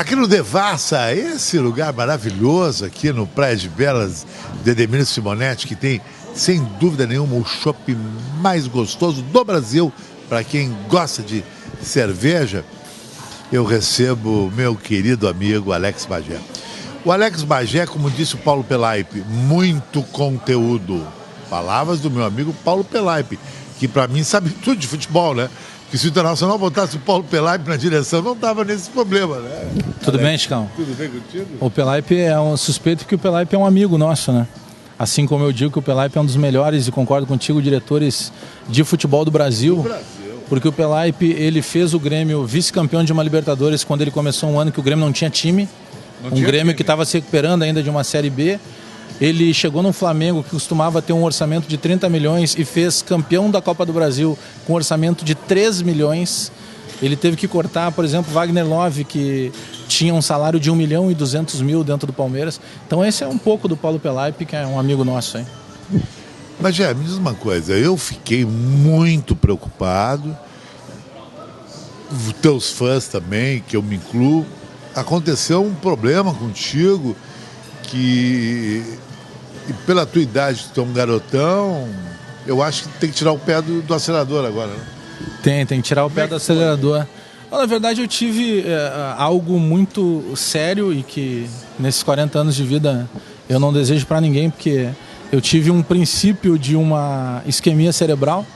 Aqui no Devassa, esse lugar maravilhoso aqui no Praia de Belas, de Edemir Simonetti, que tem, sem dúvida nenhuma, o chopp mais gostoso do Brasil, para quem gosta de cerveja, eu recebo meu querido amigo Alex Bagé. O Alex Bagé, como disse o Paulo Pelaipe, muito conteúdo. Palavras do meu amigo Paulo Pelaipe, que para mim sabe tudo de futebol, né? Que se o Internacional botasse o Paulo Pelaipe na direção, não tava nesse problema, né? Tudo bem, Chicão? Tudo bem contigo? O Pelaipe é um suspeito que o Pelaipe é um amigo nosso, né? Assim como eu digo que o Pelaipe é um dos melhores, e concordo contigo, diretores de futebol do Brasil. Porque o Pelaipe, ele fez o Grêmio vice-campeão de uma Libertadores quando ele começou um ano que o Grêmio não tinha time. Grêmio que estava se recuperando ainda de uma Série B. Ele chegou no Flamengo, que costumava ter um orçamento de 30 milhões e fez campeão da Copa do Brasil com um orçamento de 3 milhões. Ele teve que cortar, por exemplo, Wagner Love, que tinha um salário de 1.200.000 dentro do Palmeiras. Então esse é um pouco do Paulo Pelaipe, que é um amigo nosso, hein? Mas, me diz uma coisa, eu fiquei muito preocupado, os teus fãs também, que eu me incluo, aconteceu um problema contigo que, e pela tua idade, tu é um garotão, eu acho que tem que tirar o pé do acelerador agora, né? Tem que tirar o pé do acelerador. Na verdade, eu tive algo muito sério e que nesses 40 anos de vida eu não desejo para ninguém, porque eu tive um princípio de uma isquemia cerebral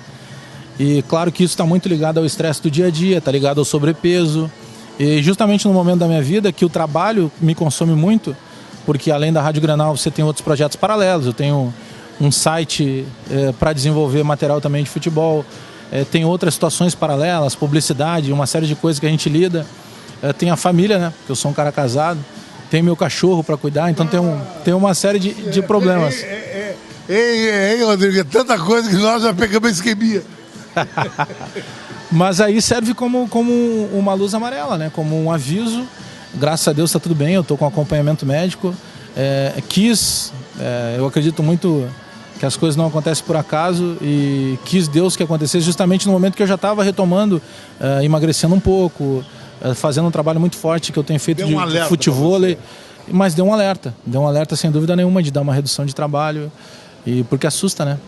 e claro que isso está muito ligado ao estresse do dia a dia, está ligado ao sobrepeso e justamente no momento da minha vida que o trabalho me consome muito, porque além da Rádio Grenal você tem outros projetos paralelos, eu tenho um site para desenvolver material também de futebol, tem outras situações paralelas, publicidade, uma série de coisas que a gente lida, tem a família, né, porque eu sou um cara casado, tem meu cachorro para cuidar, então tem uma série de problemas. Ei, Rodrigo, é tanta coisa que nós já pegamos a isquemia. Mas aí serve como uma luz amarela, né? Como um aviso. Graças a Deus está tudo bem, eu estou com acompanhamento médico. Eu acredito muito que as coisas não acontecem por acaso e quis Deus que acontecesse justamente no momento que eu já estava retomando, emagrecendo um pouco, fazendo um trabalho muito forte que eu tenho feito de futevôlei. Mas deu um alerta sem dúvida nenhuma de dar uma redução de trabalho, e porque assusta, né?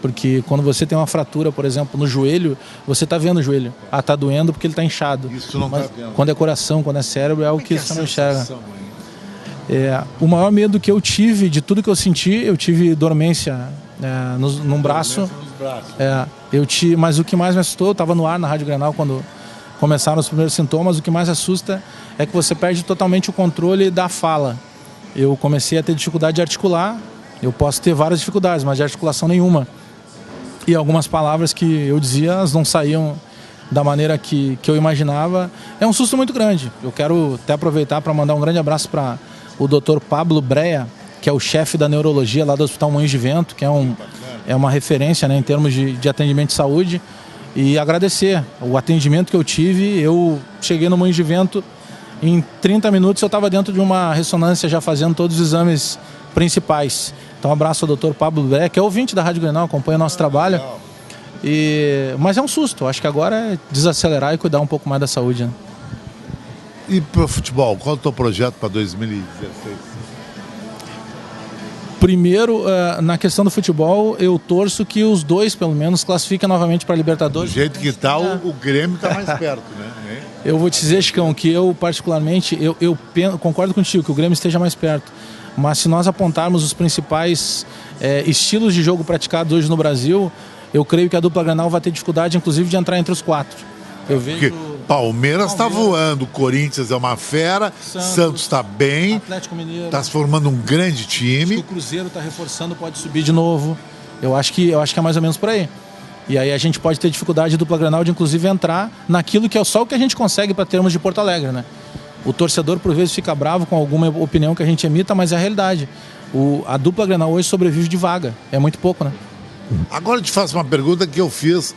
Porque quando você tem uma fratura, por exemplo, no joelho, você está vendo o joelho. Está doendo porque ele está inchado. Isso não está vendo. Quando é coração, quando é cérebro, é o que você não enxerga. O maior medo que eu tive, de tudo que eu senti, eu tive dormência num braço. Mas o que mais me assustou, eu estava no ar na Rádio Grenal quando começaram os primeiros sintomas, o que mais assusta é que você perde totalmente o controle da fala. Eu comecei a ter dificuldade de articular, eu posso ter várias dificuldades, mas de articulação nenhuma. E algumas palavras que eu dizia, elas não saíam da maneira que eu imaginava. É um susto muito grande. Eu quero até aproveitar para mandar um grande abraço para o Dr. Pablo Brea, que é o chefe da neurologia lá do Hospital Moinhos de Vento, que é uma referência, né, em termos de atendimento de saúde. E agradecer o atendimento que eu tive. Eu cheguei no Moinhos de Vento, em 30 minutos eu estava dentro de uma ressonância já fazendo todos os exames principais. Então um abraço ao Dr. Pablo Beck, que é ouvinte da Rádio Grenal, acompanha o nosso trabalho. Mas é um susto, acho que agora é desacelerar e cuidar um pouco mais da saúde, né? E para o futebol, qual é o teu projeto para 2016? Primeiro, na questão do futebol, eu torço que os dois, pelo menos, classifiquem novamente para a Libertadores. Do jeito que está, o Grêmio está mais perto, né? Eu vou te dizer, Chicão, que eu particularmente, eu concordo contigo que o Grêmio esteja mais perto. Mas se nós apontarmos os principais estilos de jogo praticados hoje no Brasil, eu creio que a dupla Grenal vai ter dificuldade, inclusive, de entrar entre os 4. Eu vejo... Palmeiras está voando, Corinthians é uma fera, Santos está bem, Atlético Mineiro está se formando um grande time. O Cruzeiro está reforçando, pode subir de novo. Eu acho que é mais ou menos por aí. E aí a gente pode ter dificuldade de dupla Grenal de, inclusive, entrar naquilo que é só o que a gente consegue para termos de Porto Alegre, né? O torcedor, por vezes, fica bravo com alguma opinião que a gente emita, mas é a realidade. A dupla Grenal hoje sobrevive de vaga. É muito pouco, né? Agora eu te faço uma pergunta que eu fiz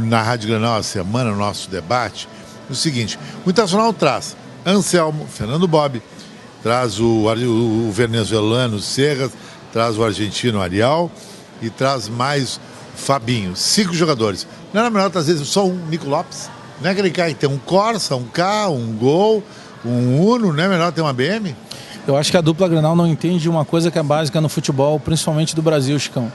na Rádio Grenal a semana, no nosso debate. O seguinte, o Internacional traz Anselmo, Fernando Bob, traz o venezuelano Serras, traz o argentino Arial e traz mais Fabinho. 5 jogadores. Não era melhor trazer só um Nico Lopes? Não é aquele cara que tem um Corsa, um carro, um Gol, um Uno, não é melhor ter uma BM? Eu acho que a dupla Grenal não entende uma coisa que é básica no futebol, principalmente do Brasil, Chicão.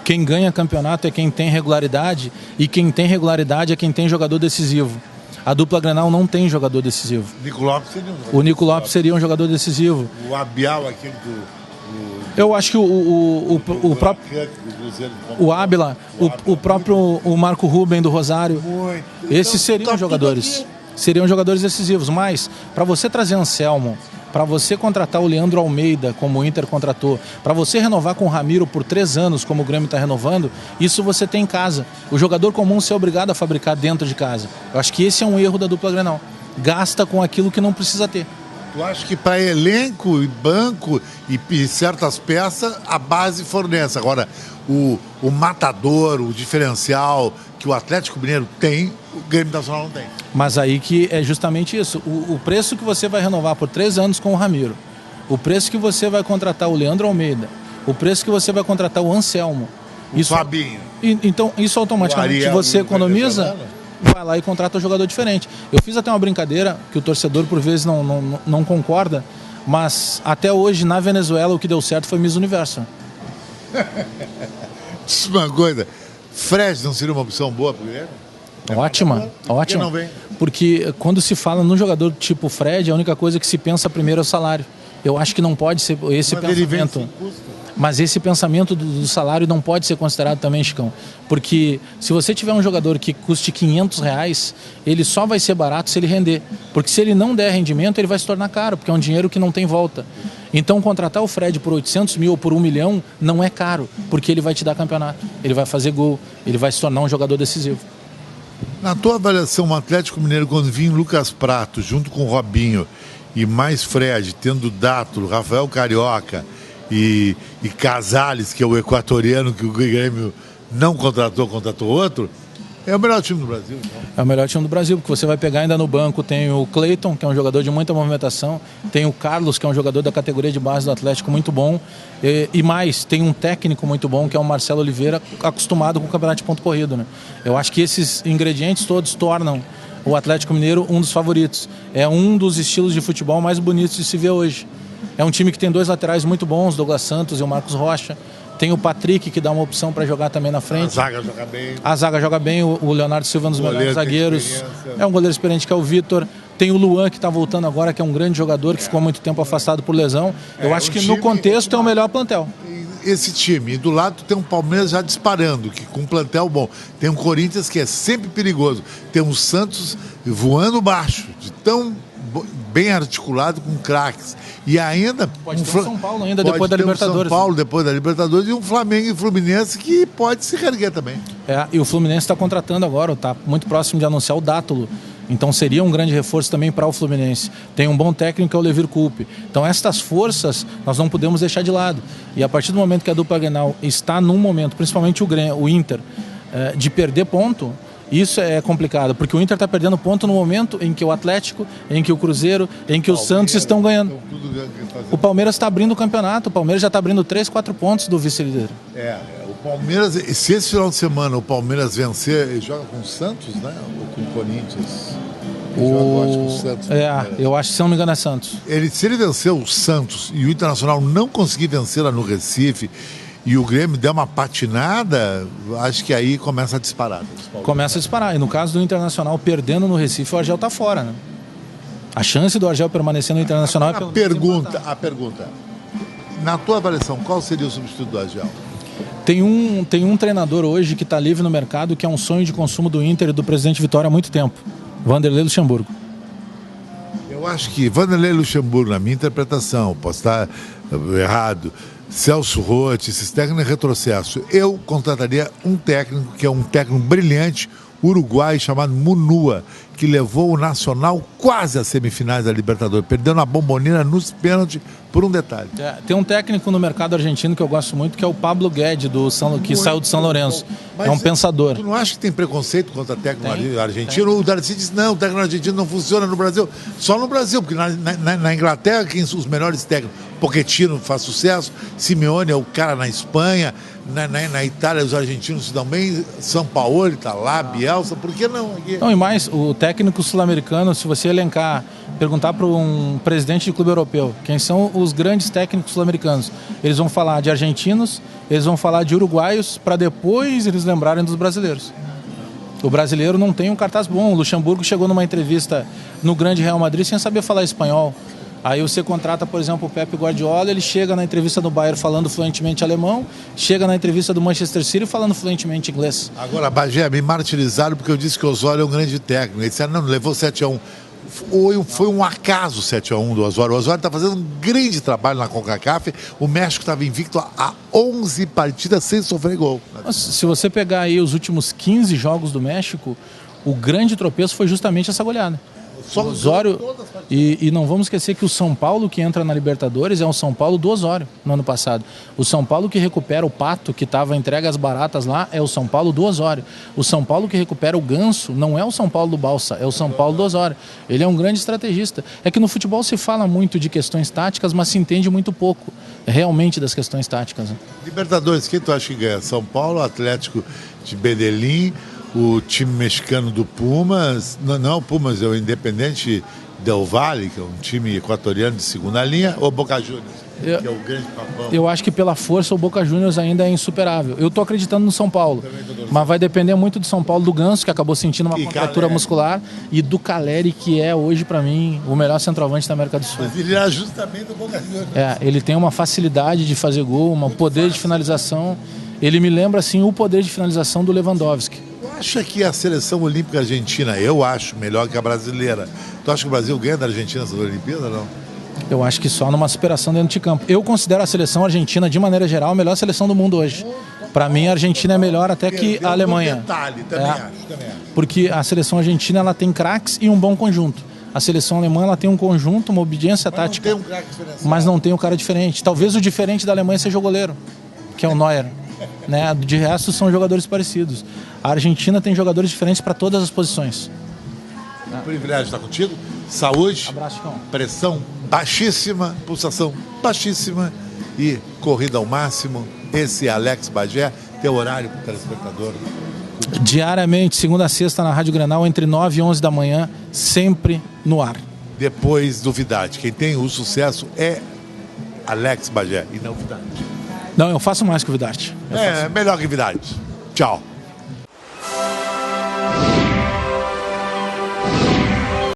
Quem ganha campeonato é quem tem regularidade, e quem tem regularidade é quem tem jogador decisivo. A dupla Grenal não tem jogador decisivo. Nico Lopes seria um jogador. O Nico Lopes seria um jogador decisivo. O Abial, aquele do... Eu acho que o próprio... O Ábila, o próprio Marco Ruben do Rosário. Muito. Esses seriam jogadores. Seriam jogadores decisivos. Mas, para você trazer Anselmo, para você contratar o Leandro Almeida, como o Inter contratou, para você renovar com o Ramiro por 3 anos, como o Grêmio está renovando, isso você tem em casa. O jogador comum ser obrigado a fabricar dentro de casa. Eu acho que esse é um erro da dupla Grenal. Gasta com aquilo que não precisa ter. Tu acha que para elenco e banco e certas peças, a base fornece. Agora, o matador, o diferencial que o Atlético Mineiro tem, o Grêmio Nacional não tem. Mas aí que é justamente isso. O preço que você vai renovar por 3 anos com o Ramiro, o preço que você vai contratar o Leandro Almeida, o preço que você vai contratar o Anselmo. O Fabinho. Então, isso automaticamente você economiza, vai lá e contrata um jogador diferente. Eu fiz até uma brincadeira, que o torcedor por vezes não concorda, mas até hoje na Venezuela o que deu certo foi Miss Universo. Diz uma coisa, Fred não seria uma opção boa para o Grêmio? Ótima. Por que não vem? Porque quando se fala num jogador tipo Fred, a única coisa que se pensa primeiro é o salário. Eu acho que não pode ser esse Mas ele vem pensamento. sem custo. Mas esse pensamento do salário não pode ser considerado também, Chicão. Porque se você tiver um jogador que custe R$500, ele só vai ser barato se ele render. Porque se ele não der rendimento, ele vai se tornar caro, porque é um dinheiro que não tem volta. Então, contratar o Fred por 800 mil ou por 1 milhão não é caro, porque ele vai te dar campeonato. Ele vai fazer gol, ele vai se tornar um jogador decisivo. Na tua avaliação, o Atlético Mineiro, quando vinha Lucas Prato, junto com o Robinho e mais Fred, tendo Dátulo, Rafael Carioca e Casales, que é o equatoriano que o Grêmio não contratou outro, é o melhor time do Brasil. Então. É o melhor time do Brasil, porque você vai pegar ainda no banco, tem o Cleiton, que é um jogador de muita movimentação, tem o Carlos, que é um jogador da categoria de base do Atlético muito bom, e mais, tem um técnico muito bom, que é o Marcelo Oliveira, acostumado com o campeonato de ponto corrido, né? Eu acho que esses ingredientes todos tornam o Atlético Mineiro um dos favoritos. É um dos estilos de futebol mais bonitos de se ver hoje. É um time que tem 2 laterais muito bons, Douglas Santos e o Marcos Rocha. Tem o Patrick, que dá uma opção para jogar também na frente. A zaga joga bem. O Leonardo Silva é um dos melhores zagueiros. É um goleiro experiente que é o Vitor. Tem o Luan, que está voltando agora, que é um grande jogador, que ficou há muito tempo afastado por lesão. Eu acho que no contexto é o melhor plantel. Esse time, e do lado tem um Palmeiras já disparando, que com um plantel bom. Tem um Corinthians que é sempre perigoso. Tem um Santos voando baixo, de tão bem articulado com craques. E ainda... Pode ter um São Paulo ainda depois da Libertadores. São Paulo depois da Libertadores e um Flamengo e Fluminense que pode se reerguer também. E o Fluminense está contratando agora, está muito próximo de anunciar o Dátulo. Então seria um grande reforço também para o Fluminense. Tem um bom técnico que é o Levir Coupe. Então estas forças nós não podemos deixar de lado. E a partir do momento que a dupla Grenal está num momento, principalmente o Inter, de perder ponto, isso é complicado, porque o Inter está perdendo ponto no momento em que o Atlético, em que o Cruzeiro, em que o Santos estão ganhando. O Palmeiras está abrindo o campeonato, o Palmeiras já está abrindo 3, 4 pontos do vice-líder. O Palmeiras, se esse final de semana o Palmeiras vencer, ele joga com o Santos, né? Ou com o Corinthians? Com o Santos. Eu acho que, se não me engano, é Santos. Se ele vencer o Santos e o Internacional não conseguir vencer lá no Recife e o Grêmio der uma patinada, acho que aí começa a disparar. Começa a disparar. E no caso do Internacional perdendo no Recife, o Argel está fora, né? A chance do Argel permanecer no Internacional é pelo A pergunta. Na tua avaliação, qual seria o substituto do Argel? Tem um treinador hoje que está livre no mercado, que é um sonho de consumo do Inter e do presidente Vitória há muito tempo. Vanderlei Luxemburgo. Eu acho que Vanderlei Luxemburgo, na minha interpretação, posso estar errado, Celso Roth, esses técnicos em retrocesso. Eu contrataria um técnico que é um técnico brilhante, uruguai, chamado Munua, que levou o Nacional quase às semifinais da Libertadores, perdendo a Bombonera nos pênaltis por um detalhe. Tem um técnico no mercado argentino que eu gosto muito, que é o Pablo Guedes, que saiu do São Lourenço. É um pensador. Tu não acha que tem preconceito contra técnico argentino? O Darcy diz, não, o técnico argentino não funciona no Brasil. Só no Brasil, porque na Inglaterra, quem são os melhores técnicos? Pochettino faz sucesso, Simeone é o cara na Espanha, na Itália os argentinos se dão bem, São Paulo está lá, Bielsa, por que não? Não, e mais, o técnico sul-americano, se você elencar, perguntar para um presidente de clube europeu quem são os grandes técnicos sul-americanos, eles vão falar de argentinos, eles vão falar de uruguaios, para depois eles lembrarem dos brasileiros. O brasileiro não tem um cartaz bom. O Luxemburgo chegou numa entrevista no grande Real Madrid sem saber falar espanhol. Aí você contrata, por exemplo, o Pep Guardiola, ele chega na entrevista do Bayern falando fluentemente alemão, chega na entrevista do Manchester City falando fluentemente inglês. Agora, Bagé, me martirizaram porque eu disse que o Osório é um grande técnico. Ele disse, não, levou 7-1. Foi um acaso 7-1 do Osório. O Osório está fazendo um grande trabalho na CONCACAF. O México estava invicto há 11 partidas sem sofrer gol. Mas, se você pegar aí os últimos 15 jogos do México, o grande tropeço foi justamente essa goleada. O Osório, e não vamos esquecer que o São Paulo que entra na Libertadores é o São Paulo do Osório no ano passado. O São Paulo que recupera o Pato, que estava entregue às baratas lá, é o São Paulo do Osório. O São Paulo que recupera o Ganso não é o São Paulo do Balsa, é o São Paulo do Osório. Ele é um grande estrategista. É que no futebol se fala muito de questões táticas, mas se entende muito pouco realmente das questões táticas. Né? Libertadores, quem tu acha que ganha? São Paulo, Atlético de Medellín, o time mexicano do Pumas, não o Pumas, é o Independente Del Valle, que é um time equatoriano de segunda linha, ou Boca Juniors, que é o grande papão? Eu acho que pela força o Boca Juniors ainda é insuperável. Eu estou acreditando no São Paulo, mas vai depender muito do São Paulo, do Ganso, que acabou sentindo uma contratura muscular, e do Caleri, que é hoje, para mim, o melhor centroavante da América do Sul. Mas ele era justamente o Boca Juniors. Ele tem uma facilidade de fazer gol, um poder de finalização. Ele me lembra, assim, o poder de finalização do Lewandowski. Acha que a seleção olímpica argentina, eu acho, melhor que a brasileira? Tu acha que o Brasil ganha da Argentina essa Olimpíada, não? Eu acho que só numa superação dentro de campo. Eu considero a seleção argentina, de maneira geral, a melhor seleção do mundo hoje. Para mim, a Argentina é melhor até que a Alemanha. Detalhe, também acho. Porque a seleção argentina ela tem craques e um bom conjunto. A seleção alemã ela tem um conjunto, uma obediência tática. Não tem um craque diferenciado. Mas não tem um cara diferente. Talvez o diferente da Alemanha seja o goleiro, que é o Neuer. Né? De resto, são jogadores parecidos. A Argentina tem jogadores diferentes para todas as posições. Privilégio estar contigo. Saúde, abraço, Chicão. Pressão baixíssima, pulsação baixíssima e corrida ao máximo. Esse é Alex Bagé, teu horário para o telespectador. Diariamente, segunda a sexta, na Rádio Grenal, entre 9 e 11 da manhã, sempre no ar. Depois do Vidarte. Quem tem o sucesso é Alex Bagé e não Vidarte. Não, eu faço mais que o Vidarte. Melhor que Vidarte. Tchau.